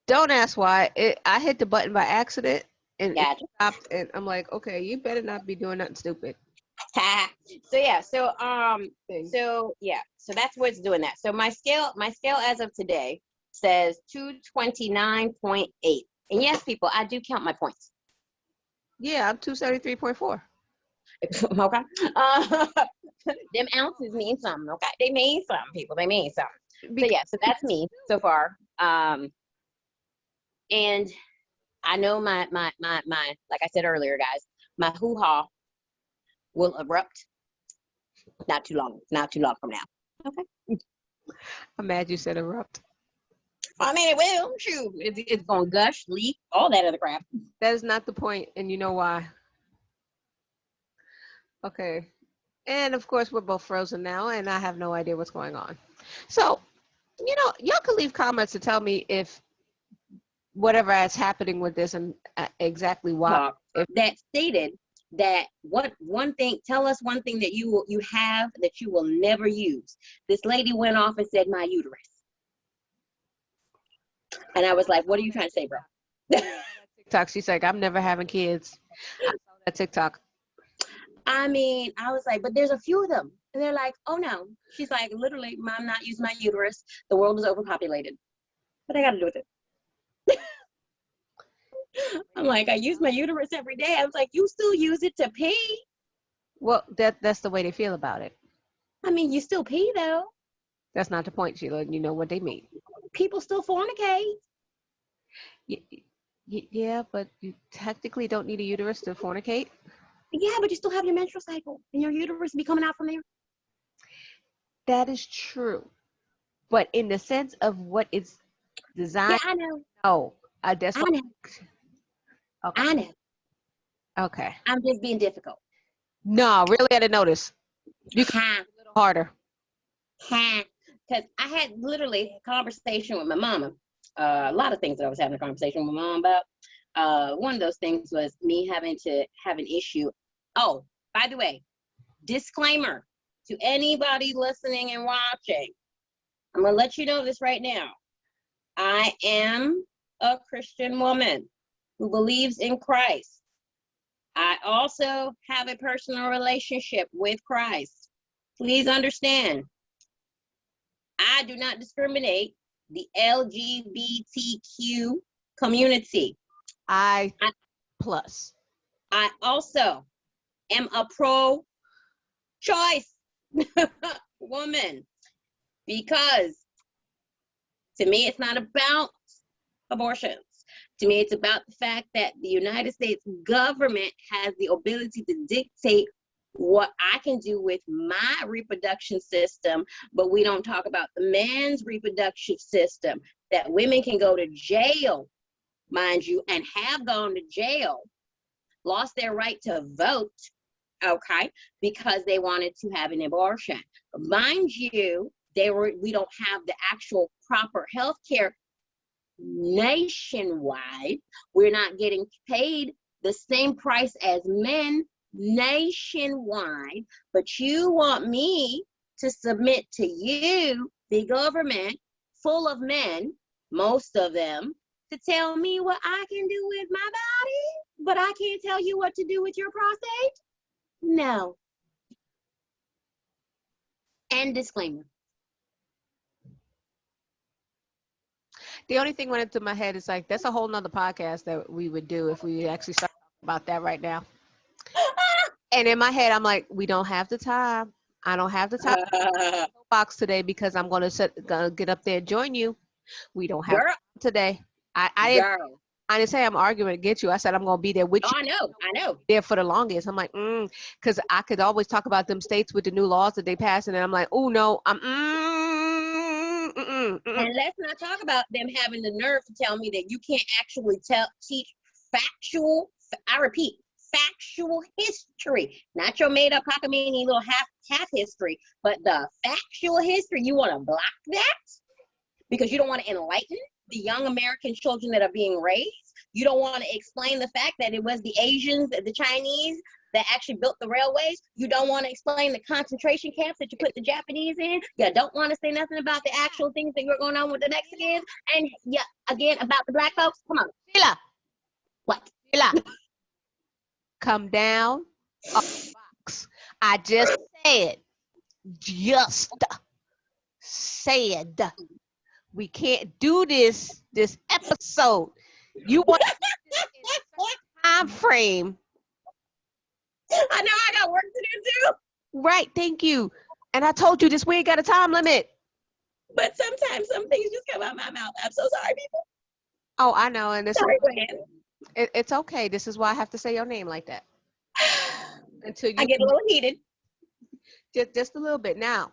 Don't ask why. I hit the button by accident and it Gotcha. stopped. And I'm like, okay, you better not be doing nothing stupid. So that's what's doing that. So my scale as of today says 229.8. And yes, people, I do count my points. Yeah, I'm 273.4. Okay. Them ounces mean something, okay? They mean something, people. They mean something. So yeah, so that's me so far. And I know my like I said earlier, guys, my hoo-ha will erupt not too long from now. Okay. I'm mad you said erupt. I mean, it will. Shoot, it's gonna gush, leak, all that other crap. That is not the point, and you know why. Okay. And of course, we're both frozen now, and I have no idea what's going on. So, y'all can leave comments to tell me if whatever is happening with this and exactly why. That stated that tell us one thing that you have that you will never use. This lady went off and said my uterus. And I was like, what are you trying to say, bro? TikTok, she's like, I'm never having kids. I saw that TikTok. I mean, I was like, but there's a few of them. And they're like, oh no. She's like, literally, I'm not using my uterus. The world is overpopulated. What I got to do with it? I'm like, I use my uterus every day. I was like, you still use it to pee? Well, that's the way they feel about it. I mean, you still pee though. That's not the point, Sheila. You know what they mean. People still fornicate. Yeah, but you technically don't need a uterus to fornicate. Yeah, but you still have your menstrual cycle, and your uterus be coming out from there. That is true, but in the sense of what it's designed. Yeah, I know. No, that's I know. Okay. I know. Okay. I'm just being difficult. No, really, I didn't notice. You can a little harder. Because I had literally a conversation with my mama. A lot of things that I was having a conversation with my mom about. One of those things was me having to have an issue. Oh, by the way, disclaimer to anybody listening and watching. I'm going to let you know this right now. I am a Christian woman who believes in Christ. I also have a personal relationship with Christ. Please understand, I do not discriminate the LGBTQ community. I plus. I also am a pro-choice woman because to me, it's not about abortions. To me, it's about the fact that the United States government has the ability to dictate what I can do with my reproduction system, but we don't talk about the man's reproductive system, that women can go to jail, mind you, and have gone to jail, lost their right to vote, okay, because they wanted to have an abortion. Mind you, we don't have the actual proper health care nationwide. We're not getting paid the same price as men nationwide, but you want me to submit to you, the government full of men, most of them, to tell me what I can do with my body, but I can't tell you what to do with your prostate? No. And disclaimer. The only thing went into my head is like, that's a whole nother podcast that we would do if we actually start talking about that right now. And in my head, I'm like, we don't have the time. I don't have the time box today because I'm gonna get up there and join you. We don't have time today. I didn't say I'm arguing to get you. I said I'm gonna be there with you. I know. There for the longest. I'm like, because I could always talk about them states with the new laws that they passed, and then I'm like, oh no, And let's not talk about them having the nerve to tell me that you can't actually teach factual, I repeat, factual history, not your made up cockamamie little half history, but the factual history. You want to block that because you don't want to enlighten the young American children that are being raised. You don't want to explain the fact that it was the Asians, the Chinese, that actually built the railways. You don't want to explain the concentration camps that you put the Japanese in. You don't want to say nothing about the actual things that were going on with the Mexicans. And yeah, again, about the black folks. Come on. Sheila, What? Sheila, come down off the box. I just said, we can't do this episode. You want to do this in a time frame. I know I got work to do too. Right, thank you. And I told you this, we ain't got a time limit. But sometimes some things just come out my mouth. I'm so sorry, people. Oh, I know, and Sorry, go ahead. it's okay. This is why I have to say your name like that. Until you I get a little heated. just a little bit. Now,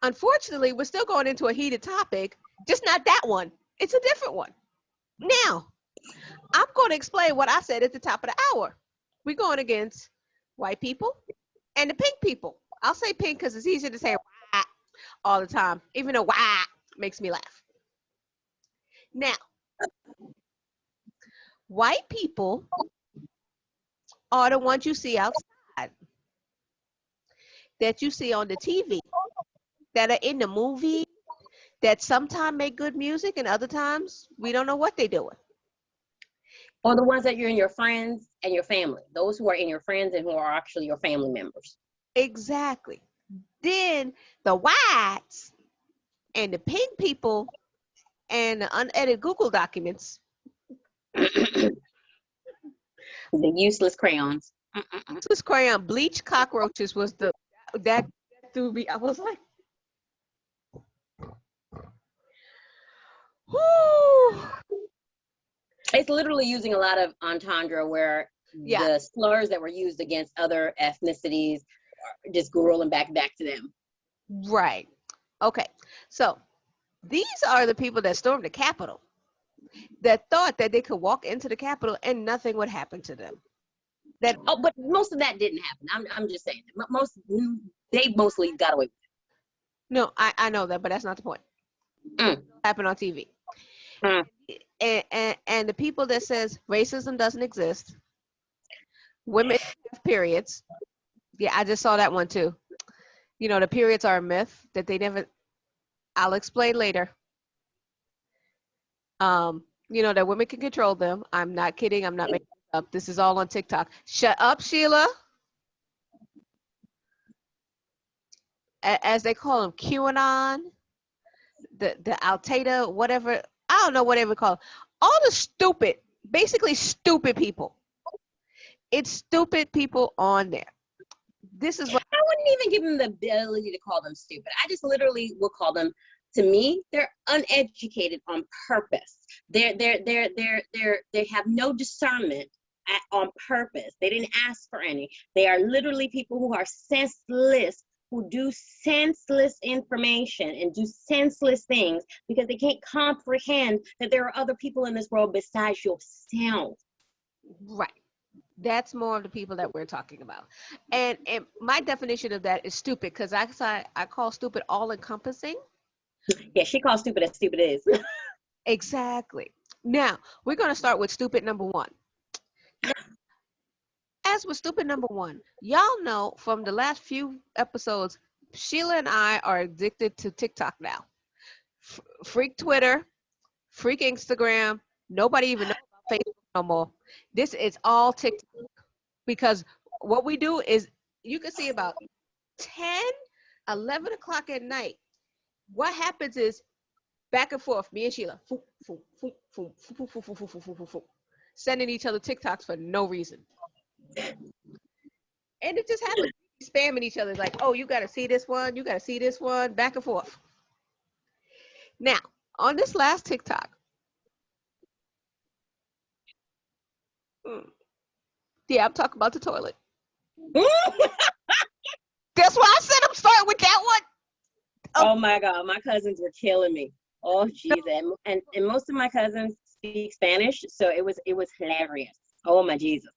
unfortunately, we're still going into a heated topic, just not that one. It's a different one. Now, I'm going to explain what I said at the top of the hour. We're going against white people and the pink people. I'll say pink because it's easier to say wah all the time, even though wah makes me laugh. Now, white people are the ones you see outside, that you see on the TV, that are in the movie, that sometimes make good music and other times we don't know what they're doing. Or the ones that you're in your friends and your family. Those who are in your friends and who are actually your family members. Exactly. Then the whites and the pink people and the unedited Google documents. The useless crayons. This crayon bleach cockroaches was that threw me. I was like, whoo. It's literally using a lot of entendre where the slurs that were used against other ethnicities are just rolling back to them. Right. Okay. So these are the people that stormed the Capitol, that thought that they could walk into the Capitol and nothing would happen to them. But most of that didn't happen. I'm just saying. They mostly got away with it. No, I know that, but that's not the point. It happened on TV. And the people that says racism doesn't exist, women have periods. Yeah, I just saw that one too. You know, the periods are a myth that they never. I'll explain later. You know, that women can control them. I'm not kidding. I'm not making it up. This is all on TikTok. Shut up, Sheila. As they call them, QAnon, the Al-Qaeda, whatever. I don't know what they would call them. All the stupid, basically stupid people. It's stupid people on there. This is what I wouldn't even give them the ability to call them stupid. I just literally will call them. To me, they're uneducated on purpose. They have no discernment on purpose. They didn't ask for any. They are literally people who are senseless, who do senseless information and do senseless things because they can't comprehend that there are other people in this world besides yourself. Right. That's more of the people that we're talking about. And my definition of that is stupid, because I call stupid all encompassing. Yeah, she calls stupid as stupid is. Exactly. Now, we're going to start with stupid number one. Now, as with stupid number one, y'all know from the last few episodes, Sheila and I are addicted to TikTok now. Freak Twitter, freak Instagram. Nobody even knows about Facebook no more. This is all TikTok. Because what we do is, you can see about 10, 11 o'clock at night, what happens is back and forth, me and Sheila, sending each other TikToks for no reason. And it just happens, spamming each other like, oh, you got to see this one, you got to see this one, back and forth. Now, on this last TikTok, yeah, I'm talking about the toilet. That's why I said I'm starting with that one. Oh my God, my cousins were killing me. Oh jeez, and most of my cousins speak Spanish, so it was hilarious. Oh my Jesus.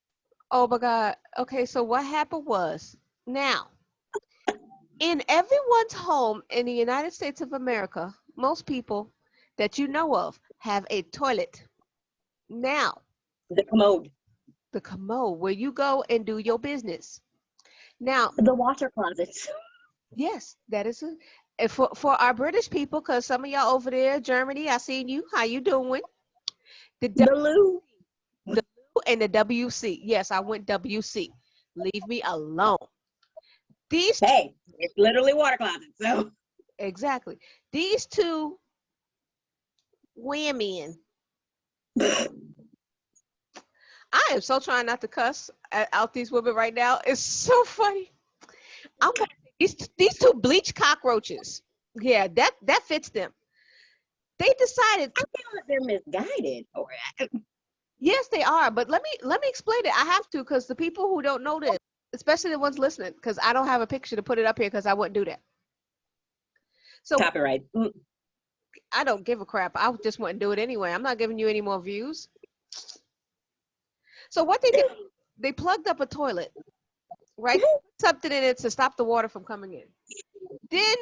Oh my God. Okay, so what happened was, now, in everyone's home in the United States of America, most people that you know of have a toilet. Now, The commode. The commode where you go and do your business. Now, The water closets. yes, that is a, and for our British people, because some of y'all over there, Germany, I seen you. How you doing? The The loo. the and the WC. Yes, I went WC. Leave me alone. These two, Hey, it's literally water closets. So exactly. These two women. I am so trying not to cuss out these women right now. It's so funny. I'm gonna say these two bleach cockroaches. Yeah, that fits them. They decided I to, feel like they're misguided. Or yes, they are. But let me explain it. I have to because the people who don't know this, especially the ones listening, because I don't have a picture to put it up here because I wouldn't do that. So copyright. I don't give a crap. I just wouldn't do it anyway. I'm not giving you any more views. So what they did, they plugged up a toilet, right? Something in it to stop the water from coming in. Then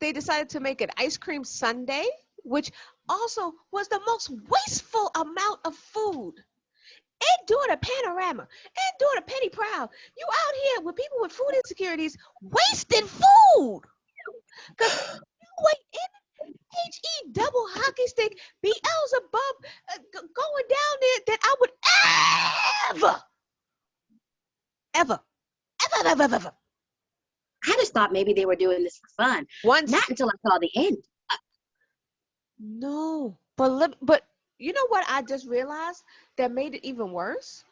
they decided to make an ice cream sundae, which also was the most wasteful amount of food. And doing a panorama and doing a penny proud. You out here with people with food insecurities wasting food. Because you wait HE double hockey stick Beelzebub going down there that I would ever, ever, ever, ever, ever, ever. I just thought maybe they were doing this for fun. Once, Not until I saw the end. no. But you know what I just realized that made it even worse?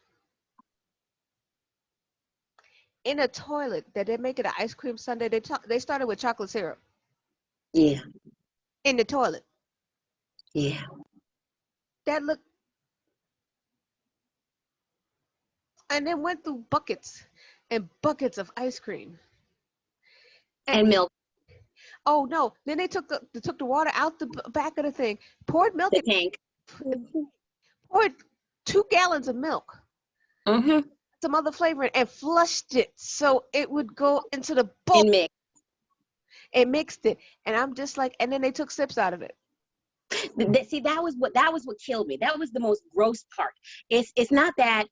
In a toilet that they make it an ice cream sundae, they started with chocolate syrup Yeah, in the toilet. yeah. That looked, and then went through buckets and buckets of ice cream. And And milk, oh no, then they took the water out the back of the thing, poured milk the in, tank. poured 2 gallons of milk, Mm-hmm. some other flavoring, and flushed it so it would go into the bowl And mix. and mixed it. And I'm just like, and then they took sips out of it. See, that was what killed me. That was the most gross part. It's not that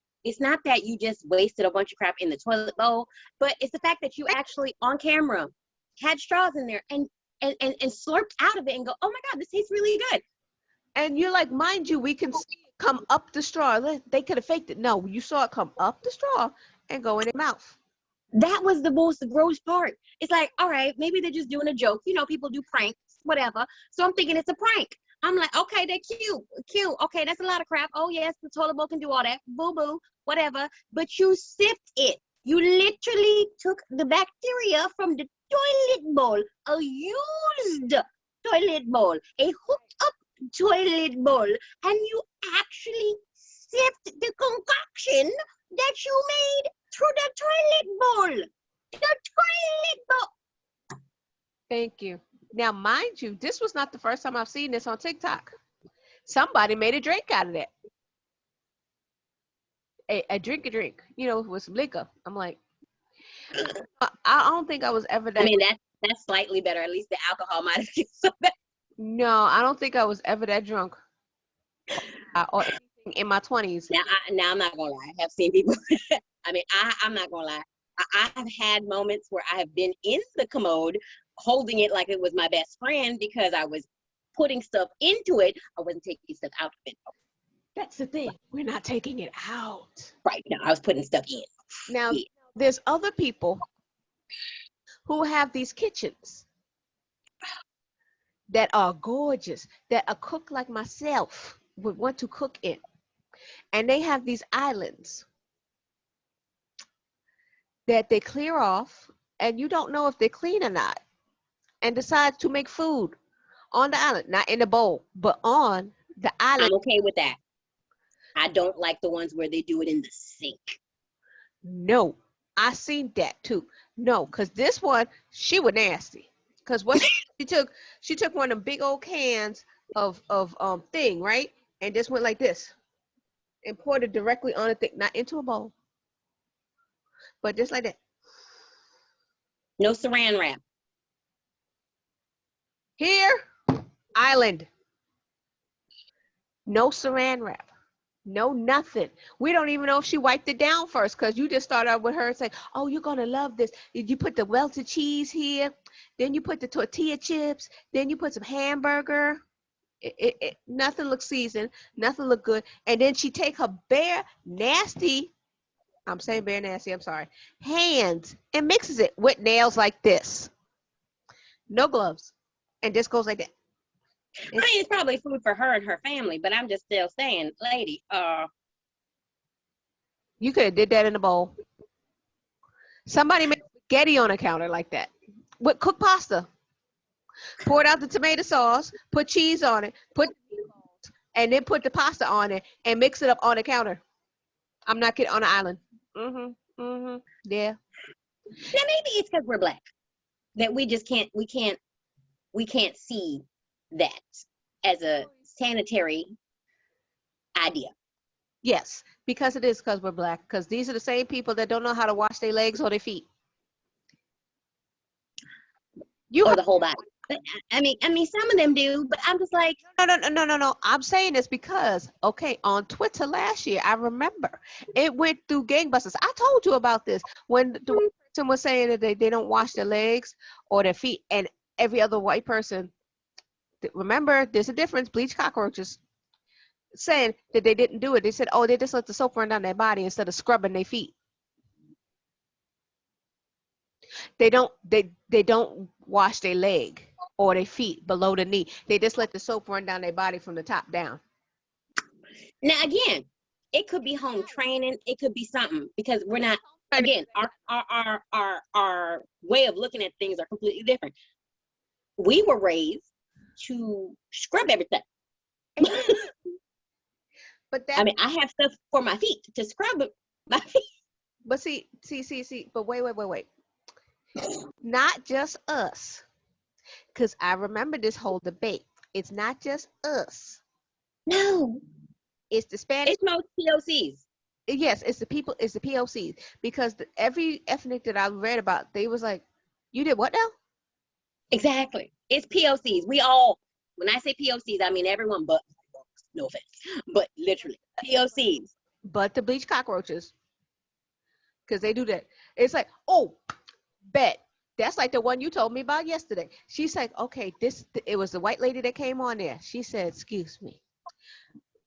you just wasted a bunch of crap in the toilet bowl, but it's the fact that you actually on camera had straws in there and slurped out of it and go, oh my god, this tastes really good. And you're like, mind you, we can see it come up the straw. They could have faked it. No, you saw it come up the straw and go in their mouth. That was the most gross part. It's like, all right, maybe they're just doing a joke. People do pranks, whatever. So I'm thinking it's a prank. I'm like, okay, they're cute, cute. Okay, that's a lot of crap. Oh yes, the toilet bowl can do all that. Boo boo, whatever. But you sipped it. You literally took the bacteria from the toilet bowl, a used toilet bowl, a hooked up toilet bowl, and you actually sipped the concoction that you made through the toilet bowl. The toilet bowl. Thank you. Now, mind you, this was not the first time I've seen this on TikTok. Somebody made a drink out of that. A drink, with some liquor. I'm like, I don't think I was ever I that. mean, that's slightly better. At least the alcohol might have been so bad. No, I don't think I was ever that drunk or anything in my 20s. Now I'm not gonna lie. I have seen people. I mean, I'm not gonna lie. I've had moments where I have been in the commode holding it like it was my best friend because I was putting stuff into it. I wasn't taking stuff out of it. That's the thing. We're not taking it out. Right. No, I was putting stuff in. Now, Yeah. there's other people who have these kitchens that are gorgeous, that a cook like myself would want to cook in. And they have these islands that they clear off, and you don't know if they're clean or not, and decide to make food on the island, not in the bowl, but on the island. I'm okay with that. I don't like the ones where they do it in the sink. No, I seen that too. No, because this one, she was nasty. Because what she took one of them big old cans of thing, right? And just went like this and poured it directly on the thing, not into a bowl, but just like that. No saran wrap. Here, island, no saran wrap. No, nothing. We don't even know if she wiped it down first because you just started out with her and say, oh, you're going to love this. You put the melted cheese here, then you put the tortilla chips, then you put some hamburger. Nothing looked seasoned, nothing looked good. And then she take her bare, nasty, I'm saying bare nasty, I'm sorry, hands and mixes it with nails like this. No gloves. And just goes like that. I mean, it's probably food for her and her family, but I'm just still saying, lady, You could have did that in a bowl. Somebody made spaghetti on a counter like that with cooked pasta. Poured out the tomato sauce, put cheese on it, put and then put the pasta on it and mix it up on the counter. I'm not kidding, on the island. Yeah. now maybe it's because we're black that we just can't see that as a sanitary idea. Yes, because it is because we're black. Because these are the same people that don't know how to wash their legs or their feet. You Or have the whole body. But, I mean, some of them do, but I'm just like, no. I'm saying this because, okay, on Twitter last year, I remember it went through gangbusters. I told you about this when the white person was saying that they don't wash their legs or their feet, and every other white person, remember, there's a difference, bleach cockroaches, saying that they didn't do it. They said, oh, they just let the soap run down their body instead of scrubbing their feet. They don't wash their leg or their feet below the knee. They just let the soap run down their body from the top down. now again, it could be home training, it could be something because we're not. Again, our way of looking at things are completely different. We were raised to scrub everything. But I that, mean, I have stuff for my feet to scrub my feet. but see. But wait. Not just us, because I remember this whole debate. It's not just us. No, It's the Spanish. it's most POCs. Yes, it's the people. It's the POCs. Because every ethnic that I read about, they was like, "You did what now?" Exactly. It's POCs. We all, when I say POCs, I mean everyone but, no offense, but literally POCs. But the bleach cockroaches, because they do that. It's like, oh, bet. That's like the one you told me about yesterday. She's like, okay, it was the white lady that came on there. She said, excuse me.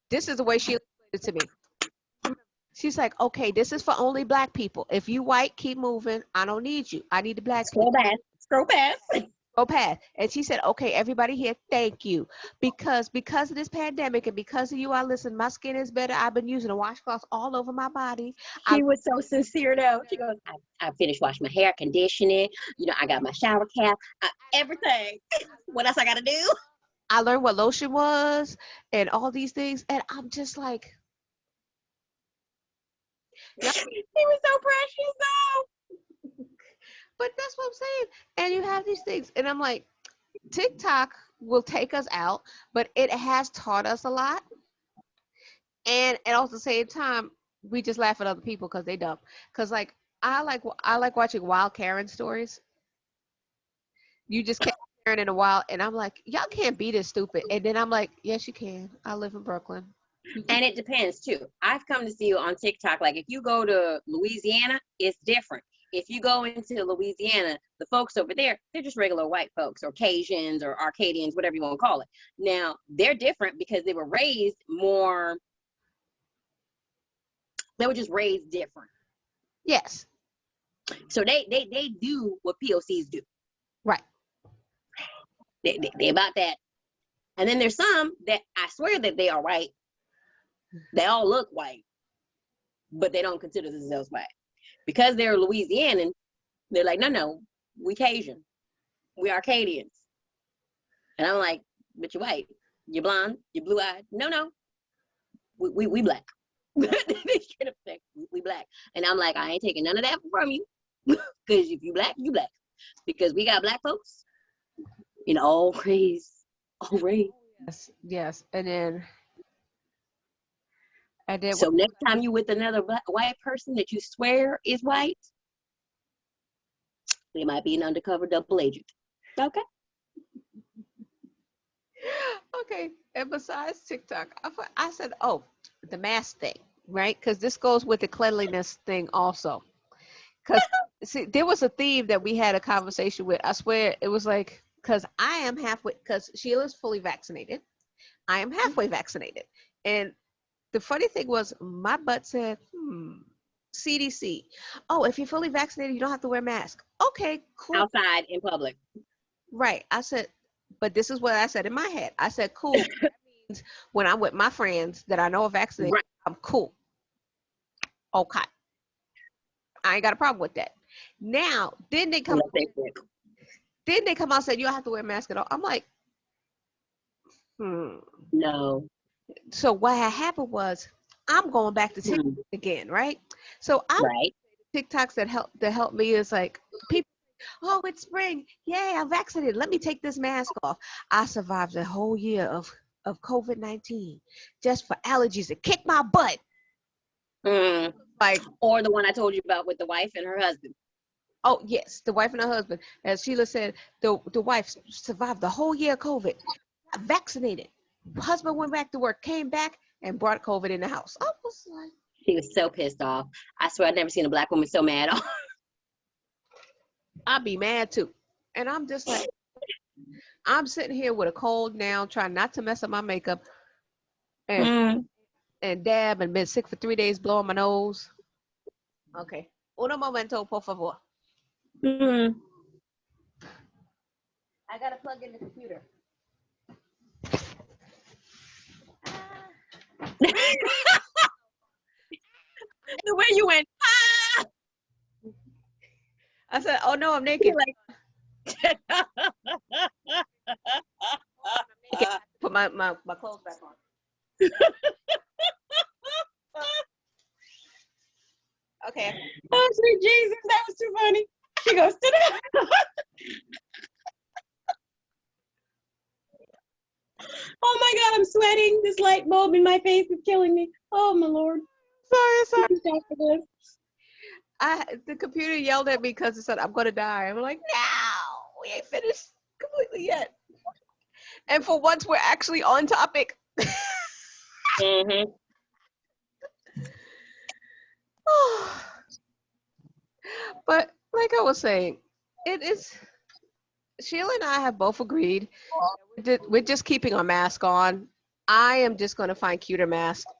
This is the way she explained it to me. She's like, okay, this is for only black people. If you white, keep moving. I don't need you. I need the black people. Scroll past. Scroll past. Go past. And she said, okay, everybody here, thank you. Because of this pandemic and because of you, I listen, my skin is better. I've been using a washcloth all over my body. I She was so sincere though. She goes, I finished washing my hair, conditioning. I got my shower cap, everything. What else I got to do? I learned what lotion was and all these things. And I'm just like, yeah, She was so precious though. but that's what I'm saying. And you have these things. And I'm like, TikTok will take us out, but it has taught us a lot. And at the same time, we just laugh at other people because they dumb. Because like I like watching wild Karen stories. You just catch Karen in a wild, and I'm like, y'all can't be this stupid. And then I'm like, yes, you can. I live in Brooklyn. And it depends too. I've come to see you on TikTok. Like if you go to Louisiana, it's different. If you go into Louisiana, the folks over there, they're just regular white folks or Cajuns or Arcadians, whatever you want to call it. Now, they're different because they were just raised different. Yes. So they do what POCs do. Right. They about that. And then there's some that I swear that they are white. They all look white, but they don't consider themselves white. Because they're Louisianan, they're like, no, we Cajun. We Arcadians. And I'm like, but you're white. You're blonde. You're blue-eyed. No. We black. They straight up say, we black. And I'm like, I ain't taking none of that from you. Because if you black, you black. Because we got black folks in all race. All race. Yes. And then So next time you with another white person that you swear is white, they might be an undercover double agent. Okay. Okay. And besides TikTok, I said, oh, the mask thing, right? Because this goes with the cleanliness thing also. Because see, there was a theme that we had a conversation with. I swear it was like, because I am halfway, because Sheila's fully vaccinated. I am halfway vaccinated. And the funny thing was, my butt said, CDC. Oh, if you're fully vaccinated, you don't have to wear a mask. Okay, cool. Outside in public. Right. I said, but this is what I said in my head. I said, cool. That means when I'm with my friends that I know are vaccinated, Right. I'm cool. Okay. I ain't got a problem with that. Now, then they come out and said, you don't have to wear a mask at all. I'm like, hmm. No. So what had happened was I'm going back to TikTok again, right? So I'm Right. TikToks that help me is like people, oh, it's spring. Yay, I'm vaccinated. Let me take this mask off. I survived a whole year of COVID-19 just for allergies. It kicked my butt. Like, or the one I told you about with the wife and her husband. oh yes, the wife and her husband. As Sheila said, the wife survived the whole year of COVID. Vaccinated. Husband went back to work, came back, and brought COVID in the house. I was like, She was so pissed off. I swear I'd never seen a black woman so mad. I'd be mad too. And I'm just like, I'm sitting here with a cold now, trying not to mess up my makeup and dab and been sick for 3 days, blowing my nose. Okay. Uno momento, por favor. I gotta plug in the computer. The way you went, I said, oh no, I'm naked. like, Put my clothes back on. Okay. oh sweet Jesus, that was too funny. She goes, sit down. Oh my God, I'm sweating. This light bulb in my face is killing me. Oh my Lord. Sorry. Stop for this. The computer yelled at me because it said I'm gonna die. I'm like, no, we ain't finished completely yet. And for once, we're actually on topic. But like I was saying, it is. Sheila and I have both agreed we're just keeping our mask on. I am just going to find cuter masks.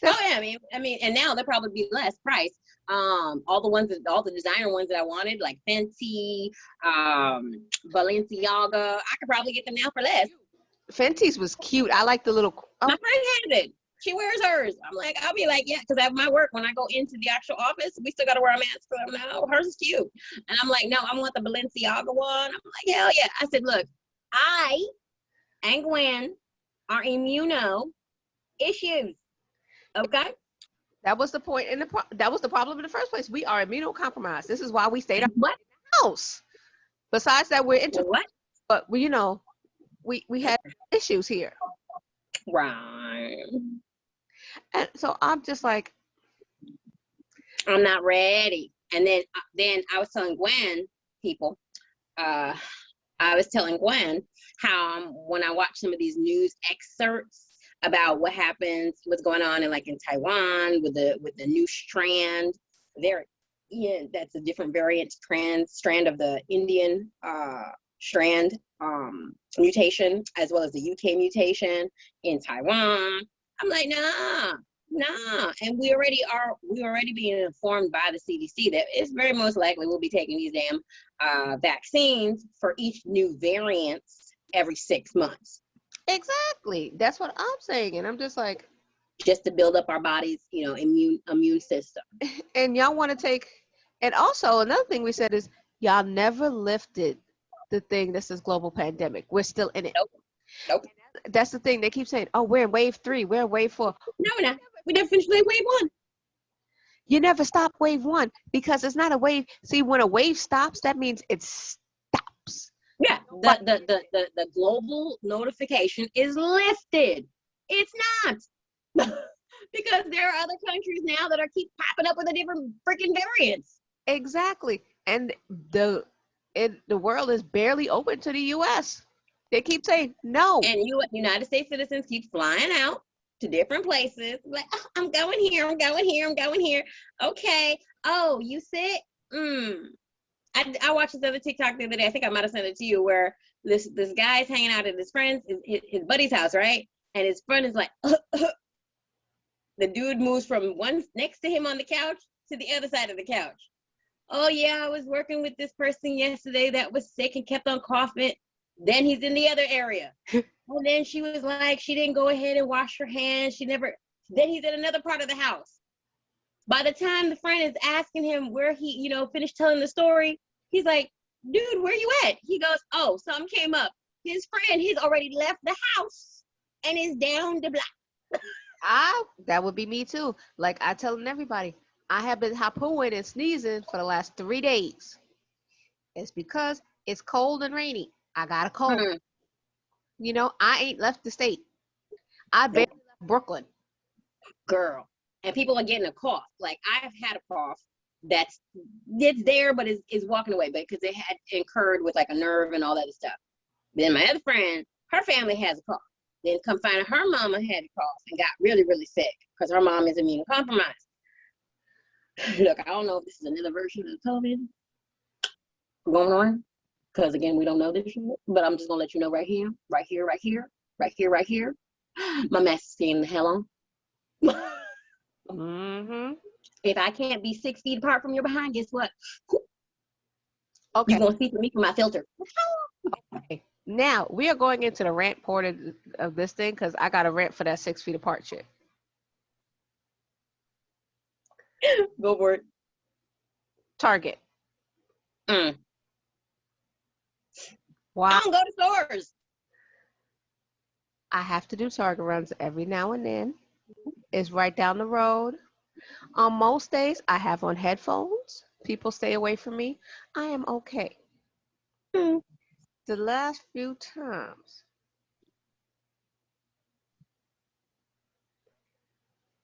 Oh yeah, I mean, and now they'll probably be less price. All the designer ones that I wanted, like Fenty, Balenciaga, I could probably get them now for less. Fenty's was cute. I like the little. My friend has it. She wears hers. I'm like, I'll be like, yeah, because at my work, when I go into the actual office, we still got to wear a mask. So I'm like, oh, hers is cute. And I'm like, no, I want the Balenciaga one. I'm like, hell yeah. I said, look, I and Gwen are immuno issues. Okay. That was the point, that was the problem in the first place. We are immunocompromised. This is why we stayed up in What? the house. Besides that, we're into What? but we, we had issues here. Right. And so I'm just like, I'm not ready. And then I was telling Gwen, people, I was telling Gwen how when I watch some of these news excerpts about what happens, what's going on in Taiwan with the new strand, that's a different variant strand of the Indian strand mutation, as well as the UK mutation in Taiwan. I'm like, nah. And we already being informed by the CDC that it's very most likely we'll be taking these damn vaccines for each new variant every 6 months. exactly. That's what I'm saying. And I'm just like, just to build up our body's, immune system. And y'all want to take, and also another thing we said is y'all never lifted the thing that says global pandemic. We're still in it. Nope. That's the thing. They keep saying, oh, we're in wave 3, we're in wave 4. No, we're not. We never finished wave 1. You never stop wave 1 because it's not a wave. See, when a wave stops, that means it stops. Yeah, the global notification is lifted. It's not. Because there are other countries now that keep popping up with a different freaking variants. Exactly. And the world is barely open to the U.S. They keep saying no. And United States citizens keep flying out. to different places. Like, oh, I'm going here, I'm going here, I'm going here. Okay. Oh, you sick? I watched this other TikTok the other day. I think I might have sent it to you, where this guy's hanging out at his friend's, his buddy's house, right? And his friend is like, the dude moves from one next to him on the couch to the other side of the couch. Oh yeah, I was working with this person yesterday that was sick and kept on coughing. Then he's in the other area. And then she was like, she didn't go ahead and wash her hands. Then he's in another part of the house. By the time the friend is asking him where he, finished telling the story, he's like, dude, where you at? He goes, oh, something came up. His friend, he's already left the house and is down the block. That would be me too. Like I telling everybody, I have been harpooing and sneezing for the last 3 days. It's because it's cold and rainy. I got a cold. I ain't left the state. I barely left Brooklyn. Girl. And people are getting a cough. Like, I've had a cough it's there, but is walking away, because it had incurred with like a nerve and all that stuff. Then my other friend, her family has a cough. Then come find out her mama had a cough and got really, really sick because her mom is immunocompromised. Look, I don't know if this is another version of COVID going on, because again, we don't know this shit, but I'm just gonna let you know right here, right here, right here, right here, right here. My mask is staying the hell on. If I can't be 6 feet apart from your behind, guess what? Okay. You're gonna see me from my filter. Okay. Now we are going into the rant part of this thing, because I got a rant for that 6 feet apart shit. Go for it. Target. Why? I don't go to stores. I have to do Target runs every now and then. It's right down the road. On most days, I have on headphones. People stay away from me. I am okay. The last few times.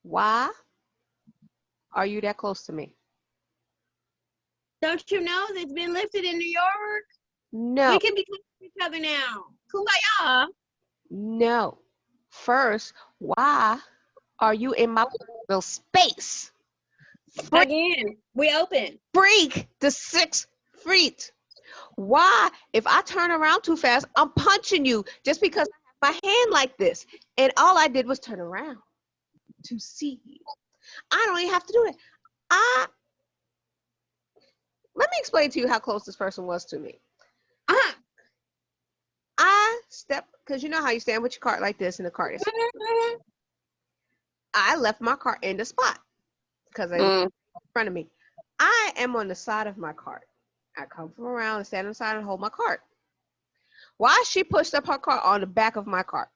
Why are you that close to me? Don't you know it's been lifted in New York? No. We can be close to each other now. Kumbaya. No. First, why are you in my little space? Again, we open. Freak the 6 feet. Why? If I turn around too fast, I'm punching you just because I have my hand like this. And all I did was turn around to see you. I don't even have to do it. Let me explain to you how close this person was to me. I stepped, because you know how you stand with your cart like this, and the cart is. I left my cart in the spot because they were in front of me. I am on the side of my cart. I come from around and stand on the side and hold my cart. Why she pushed up her cart on the back of my cart?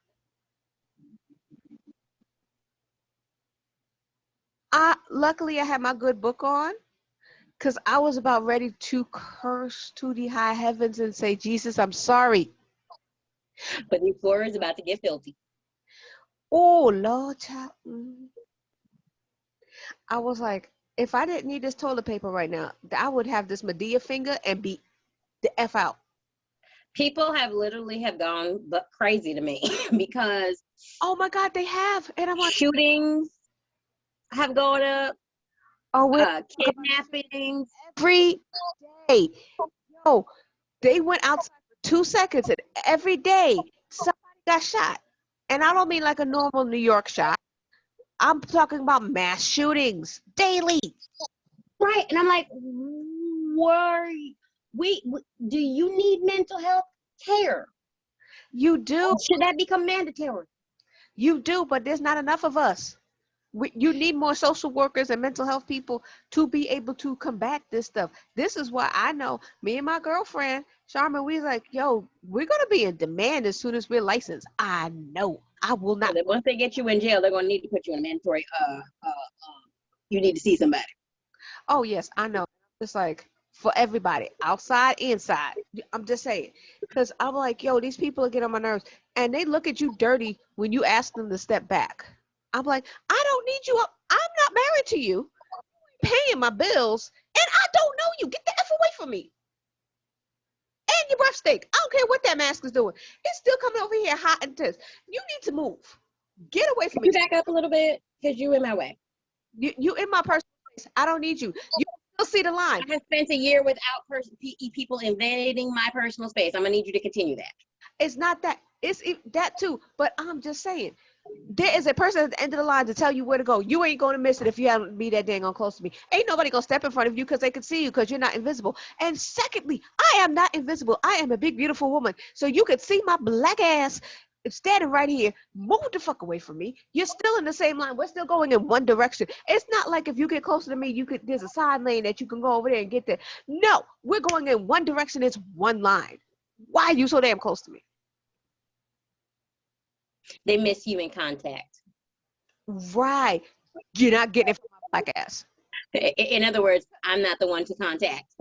Luckily I had my good book on, because I was about ready to curse to the high heavens and say, Jesus, I'm sorry. But this floor is about to get filthy. Oh, Lord, child. I was like, if I didn't need this toilet paper right now, I would have this Medea finger and be the F out. People have gone crazy to me because, oh my God, they have. And I'm like, shootings have gone up. Kidnappings every day. Yo, they went outside for 2 seconds, and every day somebody got shot. And I don't mean like a normal New York shot. I'm talking about mass shootings daily. Right. And I'm like, do you need mental health care? You do. Should that become mandatory? You do, but there's not enough of us. You need more social workers and mental health people to be able to combat this stuff. This is why I know me and my girlfriend, Sharma, we like, yo, we're going to be in demand as soon as we're licensed. I know. I will not. So once they get you in jail, they're going to need to put you in a mandatory, you need to see somebody. Oh, yes, I know. It's like for everybody, outside, inside. I'm just saying. Because I'm like, yo, these people are getting on my nerves. And they look at you dirty when you ask them to step back. I'm like, I don't need you. I'm not married to you. I'm paying my bills, and I don't know you. Get the F away from me. And your breath stink. I don't care what that mask is doing. It's still coming over here hot and tense. You need to move. Get away from Can me. you back up a little bit? Because you in my way. You in my personal space. I don't need you. You still see the line. I have spent a year without people invading my personal space. I'm gonna need you to continue that. It's not that. It's that too. But I'm just saying, there is a person at the end of the line to tell you where to go. You ain't going to miss it if you haven't be that dang on close to me. Ain't nobody going to step in front of you because they can see you because you're not invisible. And secondly, I am not invisible. I am a big, beautiful woman. So you could see my black ass standing right here. Move the fuck away from me. You're still in the same line. We're still going in one direction. It's not like if you get closer to me, there's a side lane that you can go over there and get there. No, we're going in one direction. It's one line. Why are you so damn close to me? They miss you in contact. Right. You're not getting it from my black ass. In other words, I'm not the one to contact.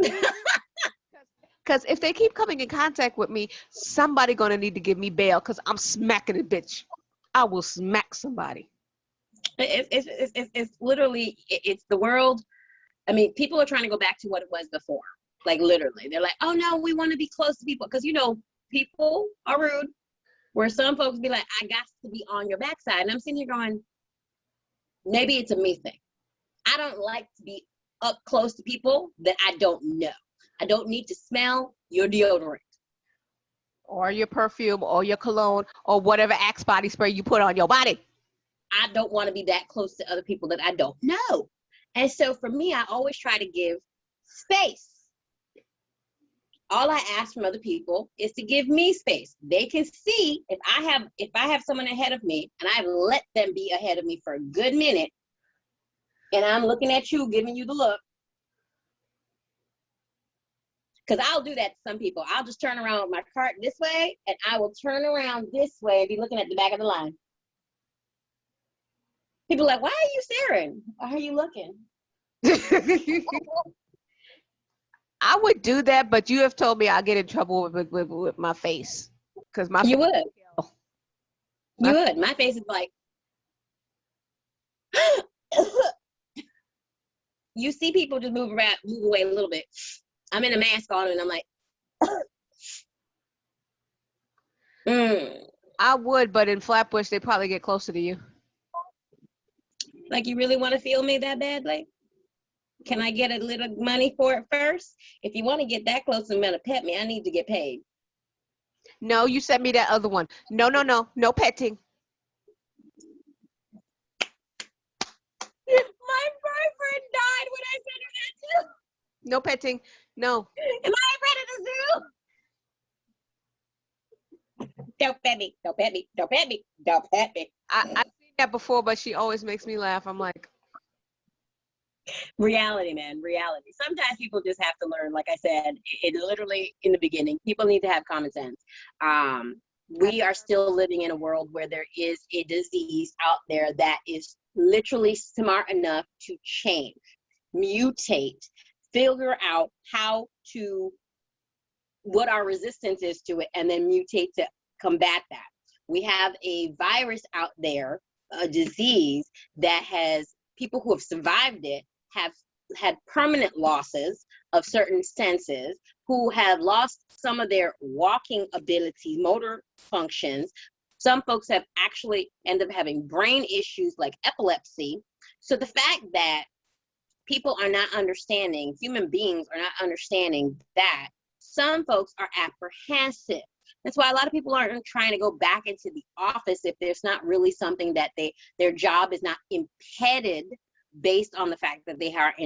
Because if they keep coming in contact with me, somebody gonna need to give me bail because I'm smacking a bitch. I will smack somebody. It's literally, it's the world. I mean, people are trying to go back to what it was before. Like literally, they're like, oh no, we want to be close to people. Because people are rude. Where some folks be like, I got to be on your backside. And I'm sitting here going, maybe it's a me thing. I don't like to be up close to people that I don't know. I don't need to smell your deodorant. Or your perfume, or your cologne, or whatever Axe body spray you put on your body. I don't want to be that close to other people that I don't know. And so for me, I always try to give space. All I ask from other people is to give me space. They can see if I have someone ahead of me and I've let them be ahead of me for a good minute, and I'm looking at you, giving you the look. Because I'll do that to some people. I'll just turn around with my cart this way, and I will turn around this way and be looking at the back of the line. People are like, why are you staring? Why are you looking? I would do that, but you have told me I'll get in trouble with my face. Because my You face, would. You would. My face is like, you see people just move away a little bit. I'm in a mask on and I'm like, I would, but in Flatbush, they probably get closer to you. Like, you really want to feel me that badly? Can I get a little money for it first? If you want to get that close and want to pet me, I need to get paid. No, you sent me that other one. No petting. My boyfriend died when I sent her that too. No petting. No. Am I in front of the zoo? Don't pet me. Don't pet me. Don't pet me. Don't pet me. I've seen that before, but she always makes me laugh. I'm like, reality, man, reality. Sometimes people just have to learn. Like I said, it literally in the beginning, people need to have common sense. We are still living in a world where there is a disease out there that is literally smart enough to change, mutate, figure out what our resistance is to it, and then mutate to combat that. We have a virus out there, a disease that has people who have survived it have had permanent losses of certain senses, who have lost some of their walking abilities, motor functions. Some folks have actually ended up having brain issues like epilepsy. So the fact that people are not understanding, human beings are not understanding that, some folks are apprehensive. That's why a lot of people aren't trying to go back into the office if there's not really something that their job is not impeded based on the fact that they aren't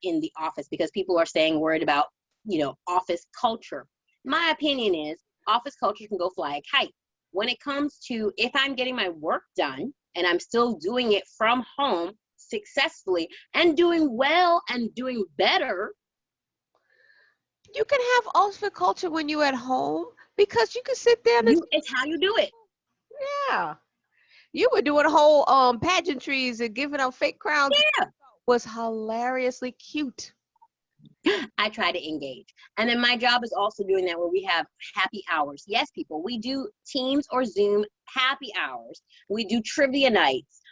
in the office, because people are staying worried about, office culture. My opinion is office culture can go fly a kite. When it comes to, if I'm getting my work done and I'm still doing it from home successfully and doing well and doing better. You can have office culture when you're at home because you can sit there and it's how you do it. Yeah. You were doing whole pageantries and giving out fake crowns. Yeah. Was hilariously cute. I try to engage. And then my job is also doing that, where we have happy hours. Yes, people, we do Teams or Zoom happy hours. We do trivia nights.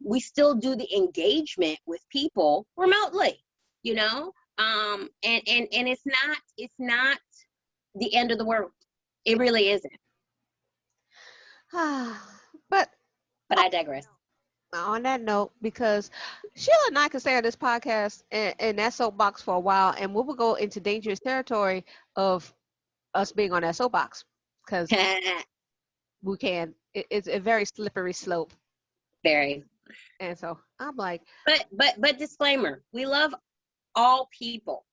We still do the engagement with people remotely, and it's not the end of the world. It really isn't. But I digress. On that note, because Sheila and I could stay on this podcast and that soapbox for a while, and we will go into dangerous territory of us being on that soapbox because we can. It's a very slippery slope, Very. and so I'm like, But disclaimer: we love all people.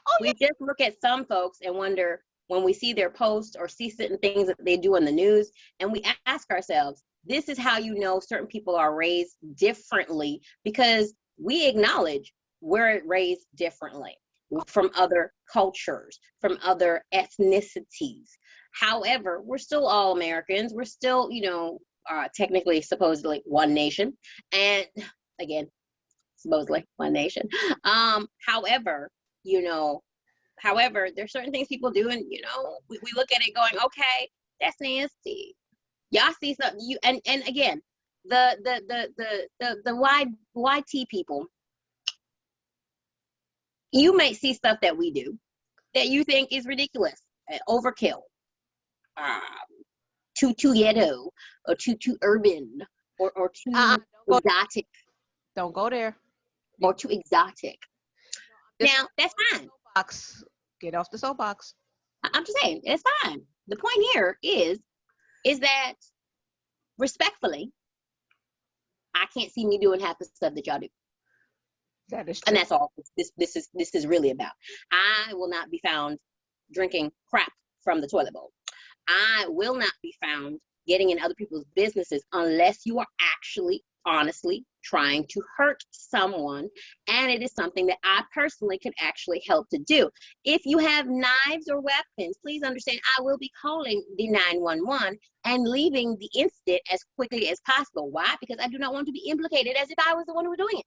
oh yeah, We just look at some folks and wonder when we see their posts or see certain things that they do in the news, and we ask ourselves, this is how you know certain people are raised differently, because we acknowledge we're raised differently from other cultures, from other ethnicities. However, we're still all Americans. We're still, technically, supposedly one nation. And again, supposedly one nation. However, you know, However, there's certain things people do, and we look at it going, okay, that's nasty. Y'all see something, and again, the YT people, you may see stuff that we do that you think is ridiculous, overkill, um, too ghetto, or too urban, or too exotic, don't go there. or too exotic. Just Now that's fine. soapbox. Get off the soapbox. I'm just saying it's fine. The point here is that respectfully, I can't see me doing half the stuff that y'all do. That is true. And that's all this is really about. I will not be found drinking crap from the toilet bowl. I will not be found getting in other people's businesses unless you are actually honestly trying to hurt someone, and it is something that I personally could actually help to do. If you have knives or weapons, please understand I will be calling the 911 and leaving the incident as quickly as possible. Why? Because I do not want to be implicated as if I was the one who was doing it.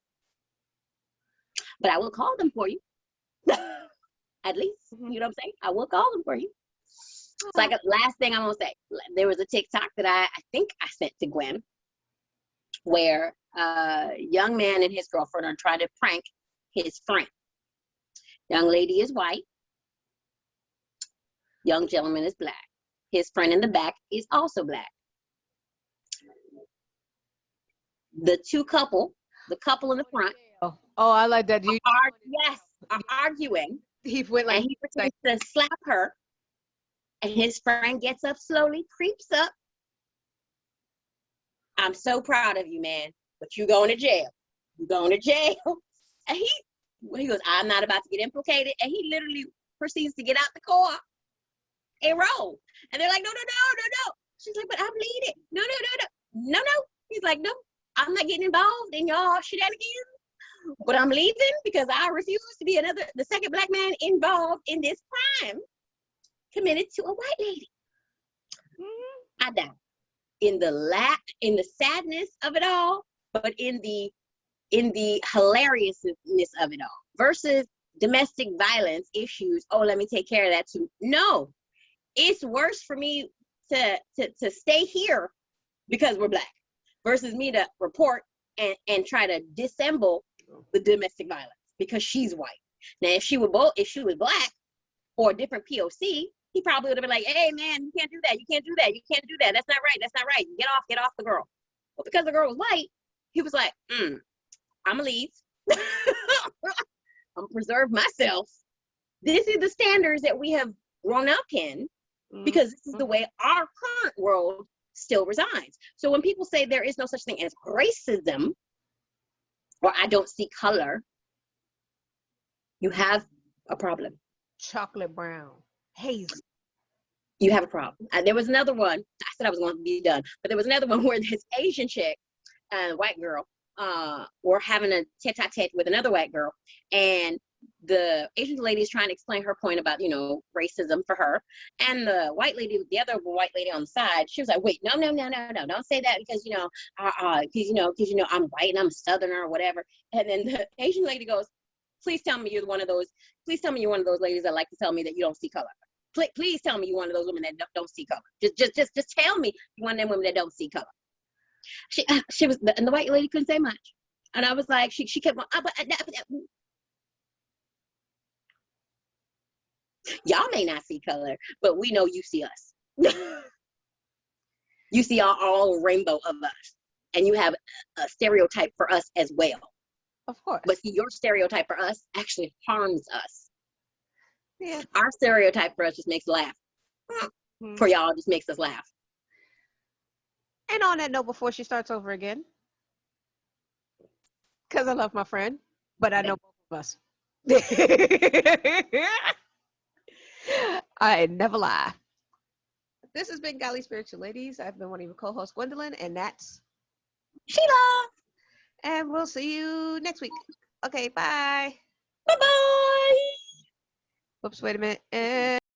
But I will call them for you. At least, you know what I'm saying? I will call them for you. So like last thing I'm gonna say, there was a TikTok that I think I sent to Gwen, where a young man and his girlfriend are trying to prank his friend. Young lady is white. Young gentleman is black. His friend in the back is also black. The couple in the front. Oh, I like that. Are arguing. He went like, and he pretends to slap her. And his friend gets up slowly, creeps up. I'm so proud of you, man, but you going to jail. You going to jail. And he goes, I'm not about to get implicated. And he literally proceeds to get out the car and roll. And they're like, no. She's like, but I'm bleeding. No. He's like, no, I'm not getting involved in y'all shenanigans. But I'm leaving because I refuse to be the second black man involved in this crime committed to a white lady. I died in the sadness of it all, but in the hilariousness of it all. Versus domestic violence issues. Oh, let me take care of that too. No, it's worse for me to stay here because we're black versus me to report and try to dissemble the domestic violence because she's white. Now, if she was black or a different POC, he probably would have been like, hey, man, you can't do that. You can't do that. You can't do that. That's not right. That's not right. Get off the girl. But because the girl was white, he was like, I'm going to leave. I'm going to preserve myself. This is the standards that we have grown up in because this is the way our current world still resides. So when people say there is no such thing as racism or I don't see color, you have a problem. chocolate brown, hazy. You have a problem. There was another one. I said I was going to be done, but there was another one where this Asian chick and white girl were having a tete-a-tete with another white girl, and the Asian lady is trying to explain her point about racism for her, and the other white lady on the side, she was like, wait, no, don't say that because I'm white and I'm a Southerner or whatever. And then the Asian lady goes, please tell me you're one of those ladies that like to tell me that you don't see color. Please tell me you're one of those women that don't see color. Just tell me you're one of them women that don't see color. She was, and the white lady couldn't say much. And I was like, she kept on, y'all may not see color, but we know you see us. You see all rainbow of us. and you have a stereotype for us as well. Of course. But see, your stereotype for us actually harms us. Yeah. Our stereotype for us just makes us laugh. Mhm. For y'all, just makes us laugh. And on that note, before she starts over again, because I love my friend, but I know both of us. I never lie. This has been Golly Spiritual Ladies. I've been one of your co-hosts, Gwendolyn, and that's Sheila. and we'll see you next week. Okay, bye. Bye-bye. Whoops, wait a minute. And